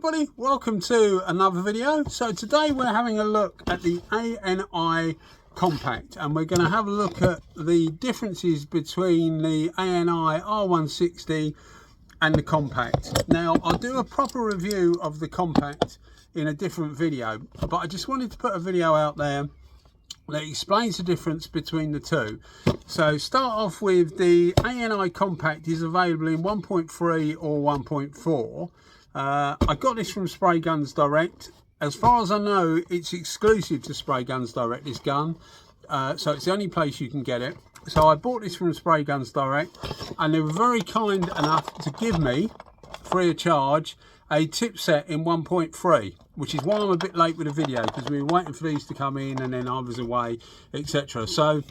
everybody, welcome to another video. So today we're having a look at the ANI compact, and we're going to have a look at the differences between the ANI R160 and the compact. Now I'll do a proper review of the compact in a different video, but I just wanted to put a video out there that explains the difference between the two. So start off with the ANI compact is available in 1.3 or 1.4. I got this from Sprayguns Direct. As far as I know, it's exclusive to Sprayguns Direct, this gun. So it's the only place you can get it. So I bought this from Sprayguns Direct, and they were very kind enough to give me, free of charge, a tip set in 1.3, which is why I'm a bit late with the video, because we were waiting for these to come in and then I was away, etc. So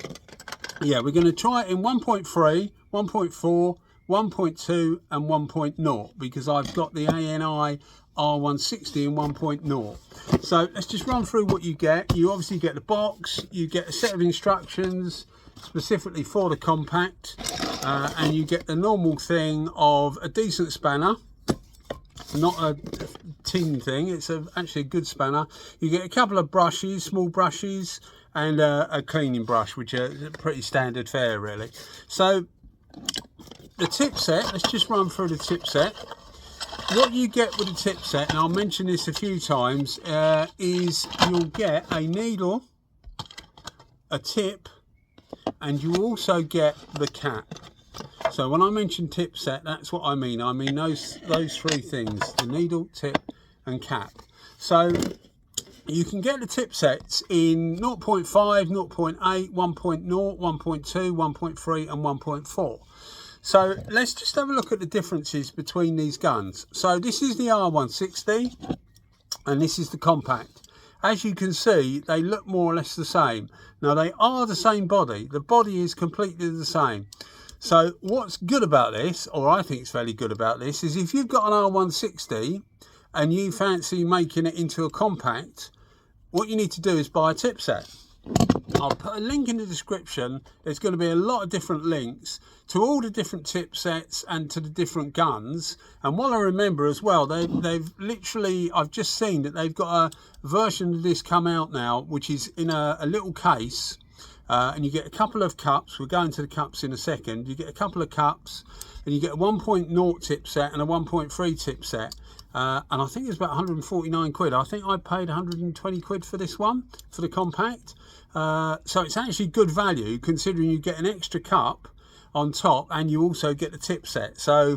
yeah, we're going to try it in 1.3, 1.4, 1.2 and 1.0, because I've got the ANI R160 in 1.0. So let's just run through what you get. You obviously get the box, you get a set of instructions specifically for the compact, and you get the normal thing of a decent spanner, not a tin thing, it's actually a good spanner. You get a couple of brushes, small brushes, and a cleaning brush, which are pretty standard fare really. So the tip set, let's just run through the tip set. What you get with the tip set, and I'll mention this a few times, is you'll get a needle, a tip, and you also get the cap. So when I mention tip set, that's what I mean. I mean those three things: the needle, tip and cap. So you can get the tip sets in 0.5, 0.8, 1.0, 1.2, 1.3 and 1.4. So let's just have a look at the differences between these guns. So this is the R160 and this is the compact. As you can see, they look more or less the same. Now they are the same body. The body is completely the same. So what's good about this, or I think it's fairly good about this, is if you've got an R160 and you fancy making it into a compact, what you need to do is buy a tip set. I'll put a link in the description. There's going to be a lot of different links to all the different tip sets and to the different guns. And what I remember as well, they've literally, I've just seen that they've got a version of this come out now, which is in a little case. And you get a couple of cups. We'll go into the cups in a second. You get a couple of cups and you get a 1.0 tip set and a 1.3 tip set. And I think it's about 149 quid. I think I paid 120 quid for this one, for the compact. So it's actually good value, considering you get an extra cup on top and you also get the tip set. So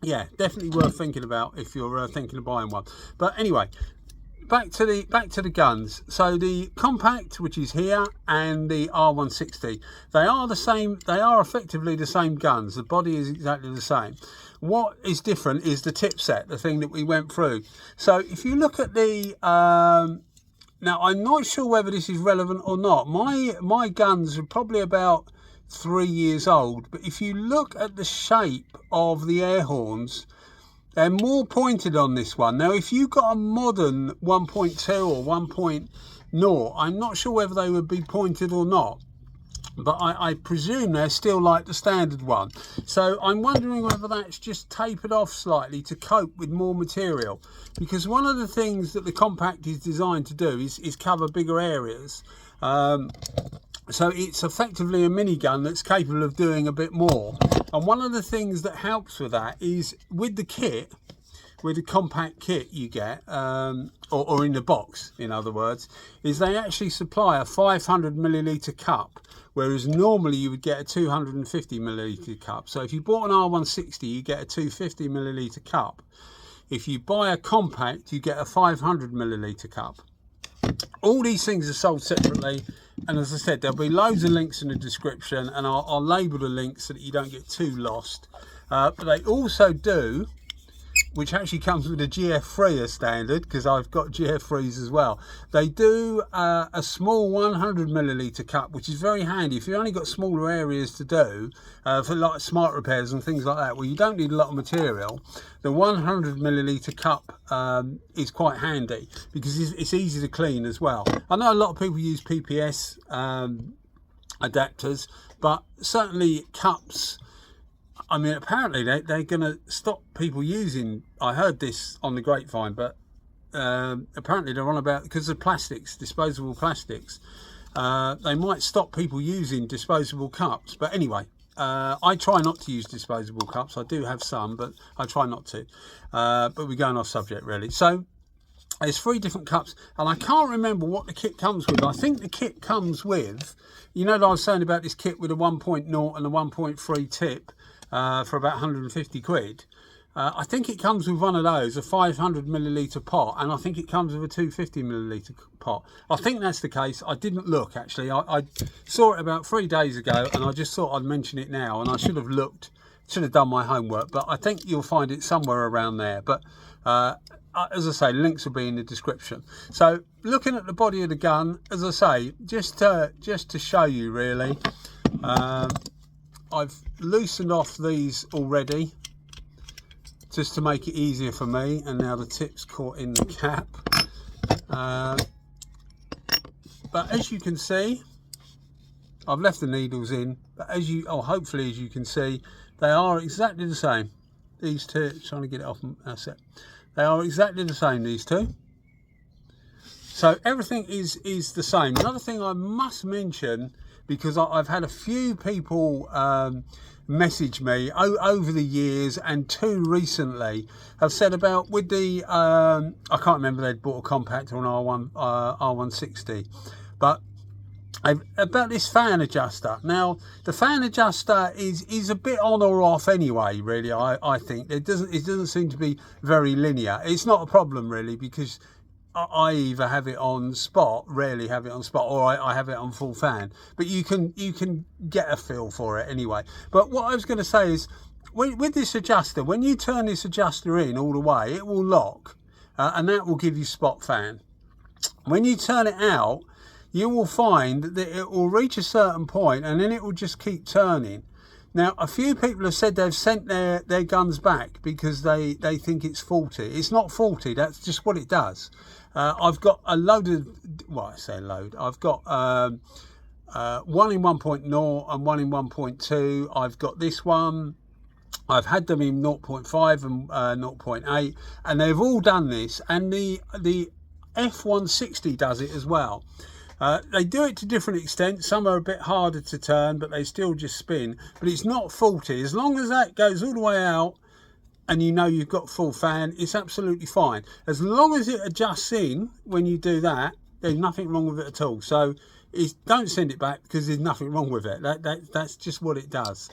yeah, definitely worth thinking about if you're thinking of buying one. But anyway, back to the guns. So the compact, which is here, and the R160, they are the same. They are effectively the same guns. The body is exactly the same. What is different is the tip set, the thing that we went through. So if you look at the now, I'm not sure whether this is relevant or not. My guns are probably about 3 years old, but if you look at the shape of the air horns, they're more pointed on this one. Now, if you've got a modern 1.2 or 1.0, I'm not sure whether they would be pointed or not, but I presume they're still like the standard one. So I'm wondering whether that's just tapered off slightly to cope with more material, because one of the things that the compact is designed to do is cover bigger areas. So it's effectively a minigun that's capable of doing a bit more. And one of the things that helps with that is with the kit, with the compact kit you get, or in the box, in other words, is they actually supply a 500 milliliter cup, whereas normally you would get a 250 milliliter cup. So if you bought an R160, you get a 250 milliliter cup. If you buy a compact, you get a 500 milliliter cup. All these things are sold separately, and as I said, there'll be loads of links in the description, and I'll label the links so that you don't get too lost. But they also do, which actually comes with a GF3 as standard, because I've got GF3s as well. They do a small 100 milliliter cup, which is very handy if you've only got smaller areas to do, for like smart repairs and things like that, where you don't need a lot of material. The 100 milliliter cup is quite handy, because it's easy to clean as well. I know a lot of people use PPS adapters, but certainly cups I mean, apparently they're going to stop people using, I heard this on the grapevine, but apparently they're on about, because of plastics, disposable plastics, they might stop people using disposable cups. But anyway, I try not to use disposable cups. I do have some, but I try not to. But we're going off subject really. So there's 3 different cups, and I can't remember what the kit comes with. I think the kit comes with, you know, that I was saying about this kit with a 1.0 and a 1.3 tip for about 150 quid. I think it comes with one of those, a 500 milliliter pot, and I think it comes with a 250 milliliter pot. I think that's the case. I didn't look, actually. I saw it about 3 days ago, and I just thought I'd mention it now, and I should have looked, should have done my homework, but I think you'll find it somewhere around there. But as I say, links will be in the description. So looking at the body of the gun, as I say, just to show you really, I've loosened off these already just to make it easier for me, and now the tip's caught in the cap. But as you can see, I've left the needles in, but as you, hopefully as you can see, they are exactly the same. These two, trying to get it off, that's it. They are exactly the same, these two. So everything is the same. Another thing I must mention, because I've had a few people message me over the years, and 2 recently have said about with the I can't remember, they'd bought a compact or an R160, but about this fan adjuster. Now the fan adjuster is a bit on or off anyway, really. I think it doesn't seem to be very linear. It's not a problem really, because I either have it on spot, rarely have it on spot, or I have it on full fan. But you can get a feel for it anyway. But what I was going to say is, with this adjuster, when you turn this adjuster in all the way, it will lock, and that will give you spot fan. When you turn it out, you will find that it will reach a certain point, and then it will just keep turning. Now, a few people have said they've sent their guns back because they think it's faulty. It's not faulty, that's just what it does. I've got a load of, well, I say a load, I've got one in 1.0 and one in 1.2. I've got this one. I've had them in 0.5 and 0.8, and they've all done this, and the F160 does it as well. They do it to different extents. Some are a bit harder to turn, but they still just spin. But it's not faulty. As long as that goes all the way out and you know you've got full fan, it's absolutely fine. As long as it adjusts in when you do that, there's nothing wrong with it at all. So don't send it back, because there's nothing wrong with it. That's just what it does.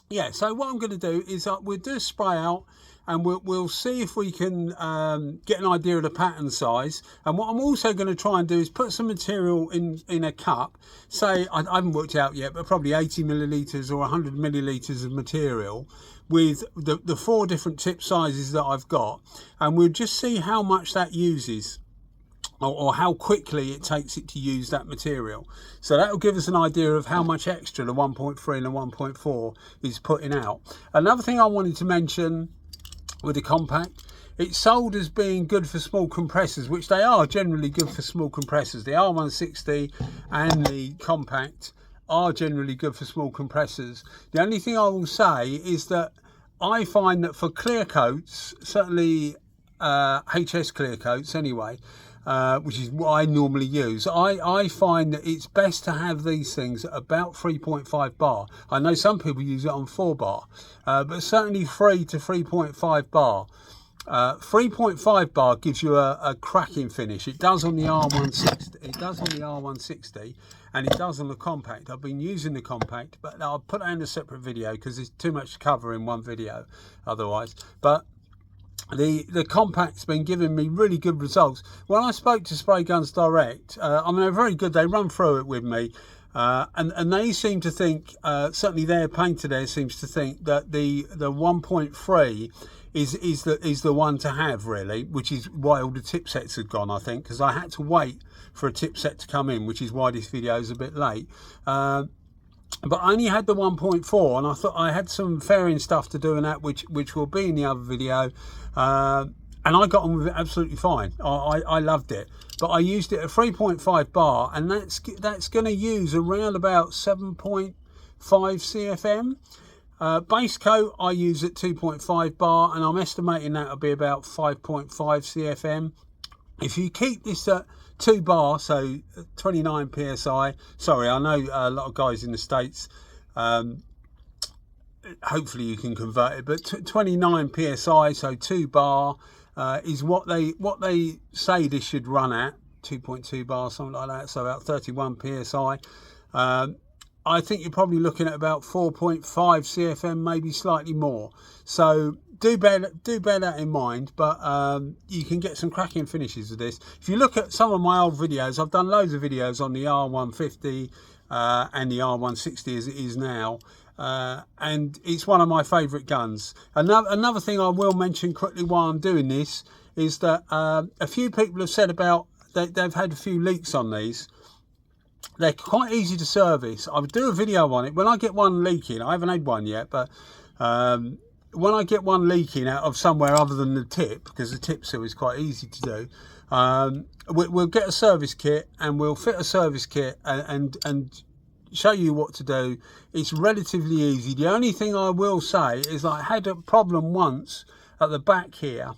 Yeah, so what I'm going to do is we'll do a spray out, and we'll see if we can get an idea of the pattern size. And what I'm also going to try and do is put some material in a cup. Say, I haven't worked out yet, but probably 80 millilitres or 100 millilitres of material with the 4 different tip sizes that I've got. And we'll just see how much that uses, or how quickly it takes it to use that material. So that will give us an idea of how much extra the 1.3 and the 1.4 is putting out. Another thing I wanted to mention with the compact, it's sold as being good for small compressors, which they are generally good for small compressors. The R160 and the compact are generally good for small compressors. The only thing I will say is that I find that for clear coats, certainly HS clear coats anyway, which is what I normally use, I find that it's best to have these things at about 3.5 bar. I know some people use it on 4 bar, but certainly 3 to 3.5 bar. 3.5 bar gives you a cracking finish. It does on the R160. It does on the R160, and it does on the compact. I've been using the compact, but I'll put that in a separate video because there's too much to cover in one video otherwise. But the compact's been giving me really good results. When I spoke to Sprayguns Direct, I mean, they're very good. They run through it with me, and they seem to think, certainly their painter there seems to think that the 1.3 is the one to have, really, which is why all the tip sets had gone, I think, because I had to wait for a tip set to come in, which is why this video is a bit late. But I only had the 1.4, and I thought I had some fairing stuff to do in that, which will be in the other video. And I got on with it absolutely fine. I loved it, but I used it at 3.5 bar, and that's going to use around about 7.5 CFM. Base coat I use at 2.5 bar, and I'm estimating that will be about 5.5 CFM. If you keep this at 2 bar, so 29 psi, sorry, I know a lot of guys in the States, hopefully you can convert it, but 29 psi, so 2 bar is what they say this should run at. 2.2 bar, something like that, so about 31 psi. I think you're probably looking at about 4.5 CFM, maybe slightly more. So do bear that in mind, but you can get some cracking finishes with this. If you look at some of my old videos, I've done loads of videos on the R150 and the R160 as it is now, and it's one of my favourite guns. Another thing I will mention quickly while I'm doing this is that a few people have said about they've had a few leaks on these. They're quite easy to service. I would do a video on it when I get one leaking. I haven't had one yet, but when I get one leaking out of somewhere other than the tip, because the tip seal is quite easy to do, we'll get a service kit and we'll fit a service kit and show you what to do. It's relatively easy. The only thing I will say is I had a problem once at the back here.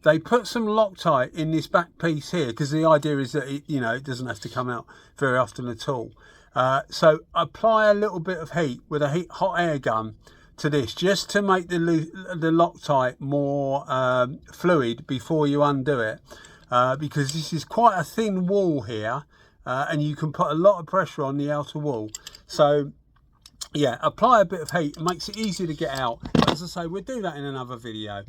They put some Loctite in this back piece here, because the idea is that it doesn't have to come out very often at all. So apply a little bit of heat with a hot air gun to this, just to make the Loctite more fluid before you undo it, because this is quite a thin wall here, and you can put a lot of pressure on the outer wall. So yeah, apply a bit of heat. It makes it easier to get out. But as I say, we'll do that in another video.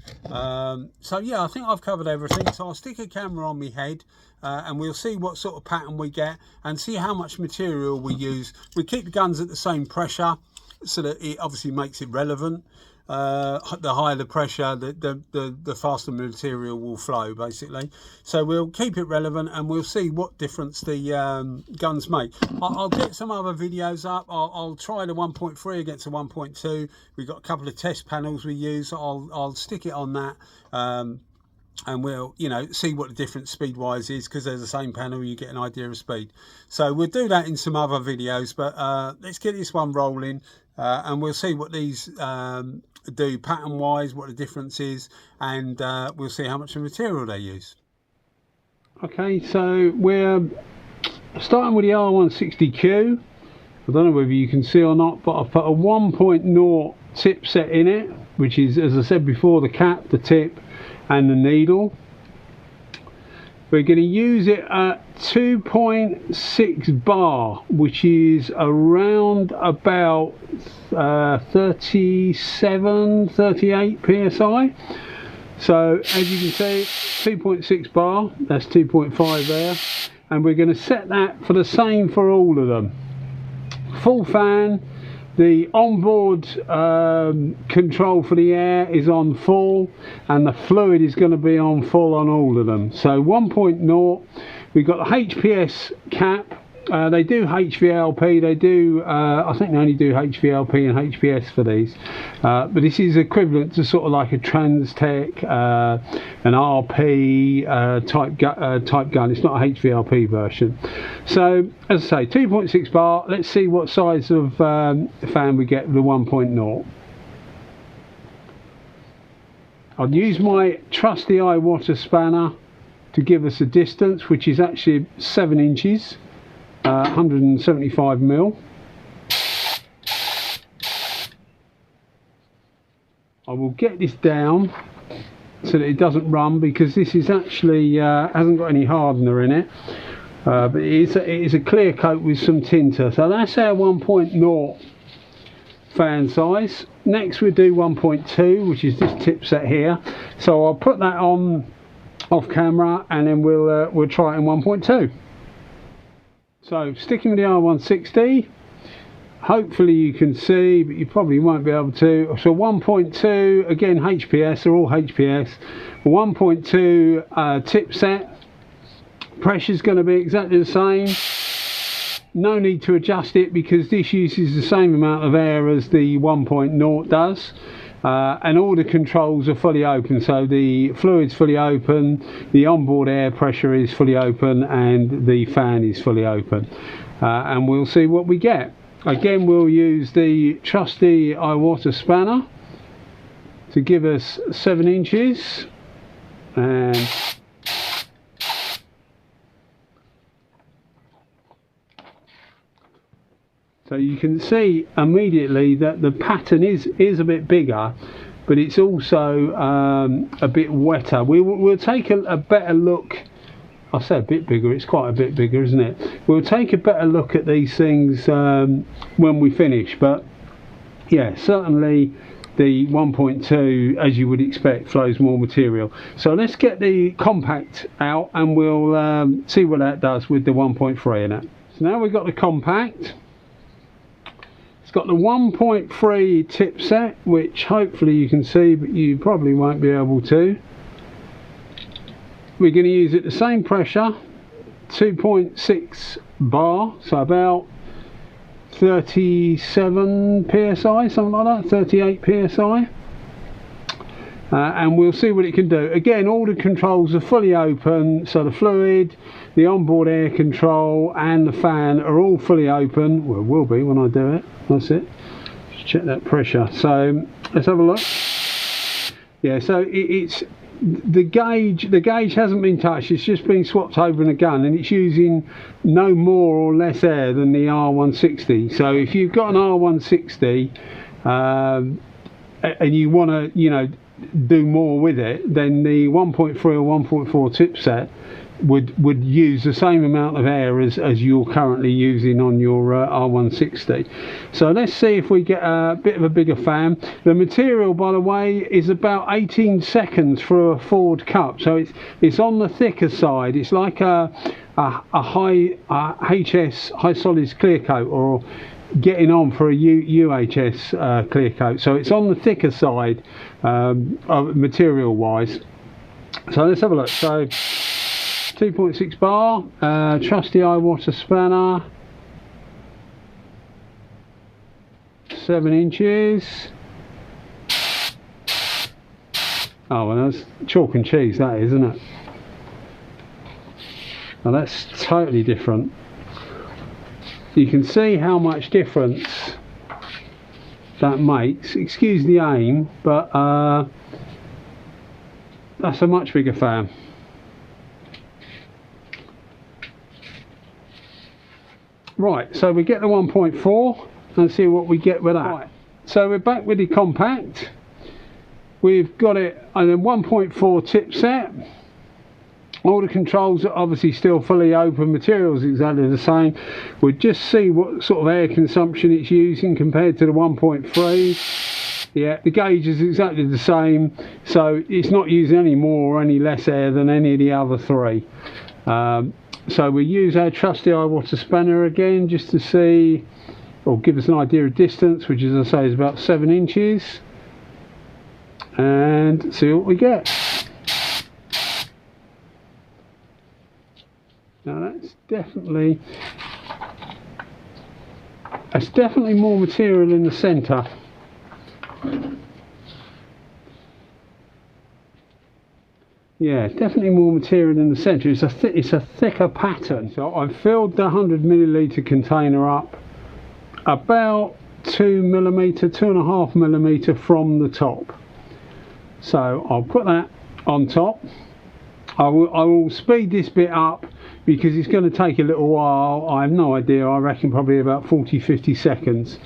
So yeah, I think I've covered everything. So I'll stick a camera on my head and we'll see what sort of pattern we get and see how much material we use. We keep the guns at the same pressure so that it obviously makes it relevant. The higher the pressure, the faster the material will flow, basically. So we'll keep it relevant and we'll see what difference the guns make. I'll get some other videos up. I'll try the 1.3 against the 1.2. We've got a couple of test panels we use. I'll stick it on that, and we'll see what the difference speed wise is, because there's the same panel, you get an idea of speed. So we'll do that in some other videos, but let's get this one rolling, and we'll see what these do pattern wise, what the difference is, and we'll see how much of material they use. Okay, so we're starting with the R160Q. I don't know whether you can see or not, but I've put a 1.0 tip set in it, which is, as I said before, the cap, the tip and the needle. We're going to use it at 2.6 bar, which is around about 37, 38 psi. So as you can see, 2.6 bar, that's 2.5 there, and we're going to set that for the same for all of them. Full fan. The onboard control for the air is on full, and the fluid is going to be on full on all of them. So 1.0, we've got the HPS cap. They do HVLP, they do, I think they only do HVLP and HPS for these, but this is equivalent to sort of like a Transtech, an RP type gun. It's not a HVLP version. So as I say, 2.6 bar. Let's see what size of fan we get with the 1.0. I'll use my trusty Iwater spanner to give us a distance, which is actually 7 inches. 175 mil. I will get this down so that it doesn't run, because this is actually hasn't got any hardener in it, but it is a clear coat with some tinter. So that's our 1.0 fan size. Next we'll do 1.2, which is this tip set here. So I'll put that on off camera and then we'll try it in 1.2. So sticking with the R160, hopefully you can see, but you probably won't be able to. So 1.2, again HPS, they're all HPS. 1.2 tip set. Pressure's going to be exactly the same. No need to adjust it, because this uses the same amount of air as the 1.0 does. And all the controls are fully open, so the fluid's fully open, the onboard air pressure is fully open, and the fan is fully open, and we'll see what we get. Again, we'll use the trusty Iwata spanner to give us 7 inches, and so you can see immediately that the pattern is a bit bigger, but it's also a bit wetter. We'll take a better look. I say a bit bigger, it's quite a bit bigger, isn't it? We'll take a better look at these things when we finish, but yeah, certainly the 1.2, as you would expect, flows more material. So let's get the compact out and we'll see what that does with the 1.3 in it. So now we've got the compact. It's got the 1.3 tip set, which hopefully you can see, but you probably won't be able to. We're going to use it the same pressure, 2.6 bar, so about 37 psi, something like that, 38 psi. And we'll see what it can do. Again, all the controls are fully open, so the fluid, the onboard air control and the fan are all fully open. Well, will be when I do it. That's it. Just check that pressure. So let's have a look. Yeah, so it's the gauge hasn't been touched, it's just been swapped over in a gun, and it's using no more or less air than the R160. So if you've got an R160 and you want to, you know, do more with it, then the 1.3 or 1.4 tip set would use the same amount of air as you're currently using on your R160. So let's see if we get a bit of a bigger fan. The material, by the way, is about 18 seconds for a Ford cup, so it's on the thicker side. It's like a high HS high solids clear coat, or getting on for a UHS clear coat, so it's on the thicker side material wise. So let's have a look. So 2.6 bar, trusty Iwata spanner, 7 inches. Oh, and that's chalk and cheese, that is, isn't it? Now that's totally different. You can see how much difference that makes. Excuse the aim, but that's a much bigger fan. Right, so we get the 1.4 and see what we get with that. Right. So we're back with the compact. We've got it on a 1.4 tip set. All the controls are obviously still fully open, materials exactly the same. We'll just see what sort of air consumption it's using compared to the 1.3. Yeah, the gauge is exactly the same, so it's not using any more or any less air than any of the other three. So we use our trusty Iwata spanner again just to see, or give us an idea of distance, which, as I say, is about 7 inches, and see what we get. Now that's definitely more material in the centre. Yeah, definitely more material in the centre. It's a thicker pattern. So I've filled the 100 milliliter container up about 2.5 millimeter from the top. So I'll put that on top. I will speed this bit up because it's going to take a little while. I have no idea, I reckon probably about 40-50 seconds.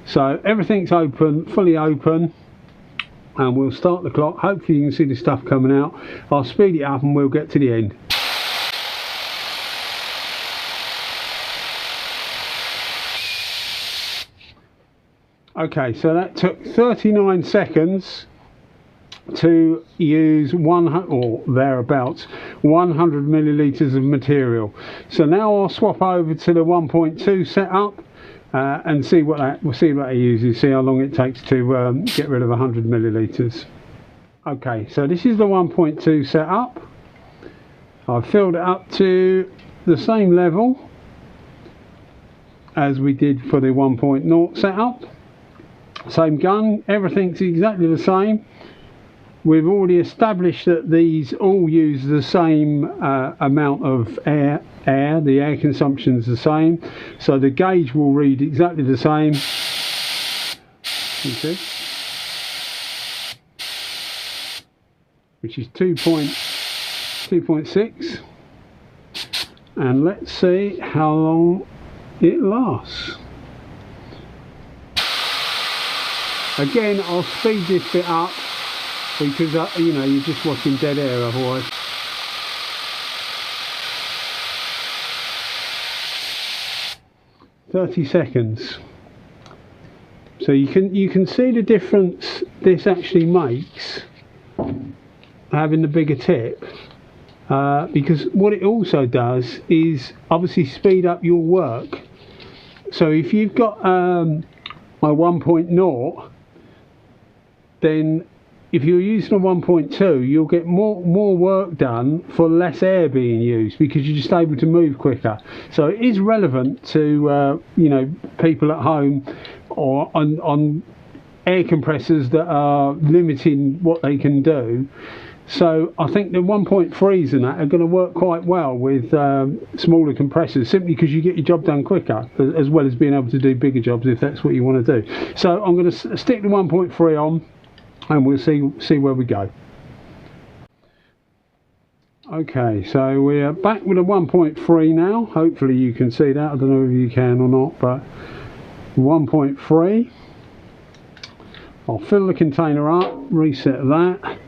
So everything's open, fully open, and we'll start the clock. Hopefully you can see the stuff coming out. I'll speed it up and we'll get to the end. Okay, so that took 39 seconds to use 100 or thereabouts 100 milliliters of material. So now I'll swap over to the 1.2 setup and see what that uses, see how long it takes to get rid of 100 milliliters. Okay, so this is the 1.2 setup. I've filled it up to the same level as we did for the 1.0 setup. Same gun, everything's exactly the same. we've already established that these all use the same amount of air. The air consumption is the same, so the gauge will read exactly the same. Okay. Which is 2.6, and let's see how long it lasts. Again, I'll speed this bit up because you know, you're just watching dead air otherwise. "30 seconds. So you can see the difference this actually makes, having the bigger tip, because what it also does is obviously speed up your work. So if you've got a 1.0, then if you're using a 1.2, you'll get more work done for less air being used because you're just able to move quicker. So it is relevant to you know, people at home or on air compressors that are limiting what they can do. So I think the 1.3s and that are going to work quite well with smaller compressors, simply because you get your job done quicker, as well as being able to do bigger jobs if that's what you want to do. So I'm going to stick the 1.3 on, and we'll see where we go. Okay, so we're back with a 1.3 now. Hopefully you can see that. I don't know if you can or not, but 1.3. I'll fill the container up, reset that.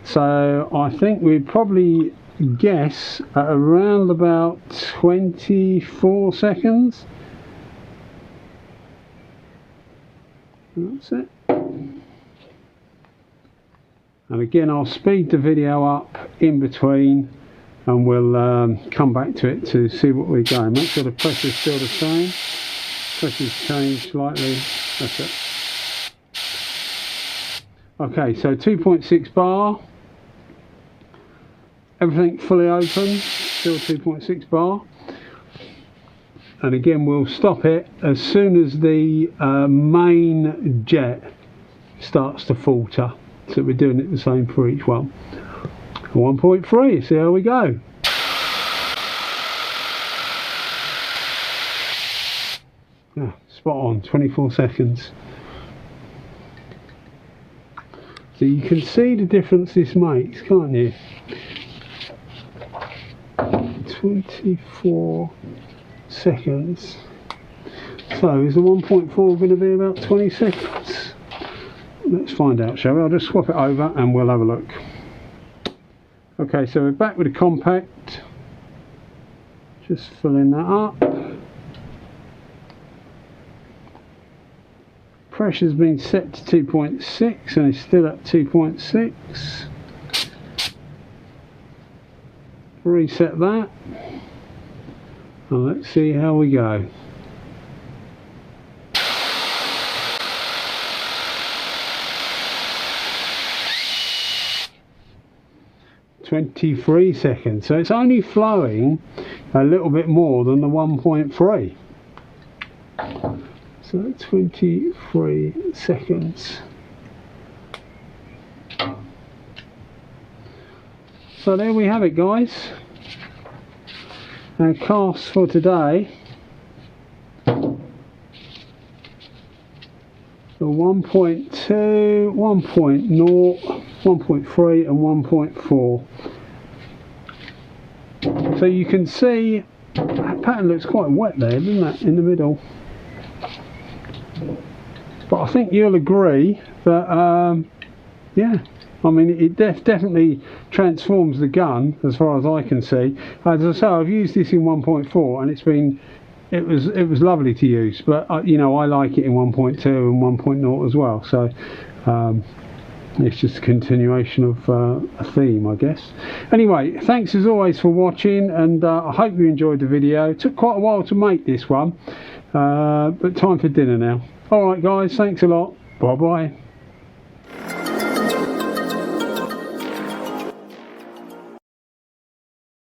So I think we'd probably guess at around about 24 seconds. That's it. And again, I'll speed the video up in between, and we'll come back to it to see what we're going. Make sure the pressure's still the same. Pressure's changed slightly. That's it. Okay, so 2.6 bar. Everything fully open, still 2.6 bar. And again, we'll stop it as soon as the main jet starts to falter. So we're doing it the same for each one. 1.3, see how we go. Yeah, spot on, 24 seconds. So you can see the difference this makes, can't you? 24 seconds. So is the 1.4 going to be about 20 seconds? Let's find out, shall we? I'll just swap it over and we'll have a look. Okay, so we're back with the compact. Just filling that up. Pressure's been set to 2.6 and it's still at 2.6. Reset that. And let's see how we go. "23 seconds, so it's only flowing a little bit more than the 1.3. So 23 seconds. So there we have it, guys. Our cast for today. So 1.2, 1.0, 1.3 and 1.4. So you can see that pattern looks quite wet there, doesn't it, in the middle? But I think you'll agree that yeah, I mean it definitely transforms the gun as far as I can see. As I say, I've used this in 1.4 and it was lovely to use, but you know, I like it in 1.2 and 1.0 as well. So it's just a continuation of a theme, I guess. Anyway, thanks as always for watching, and I hope you enjoyed the video. It took quite a while to make this one, but time for dinner now. Alright guys, thanks a lot. Bye bye.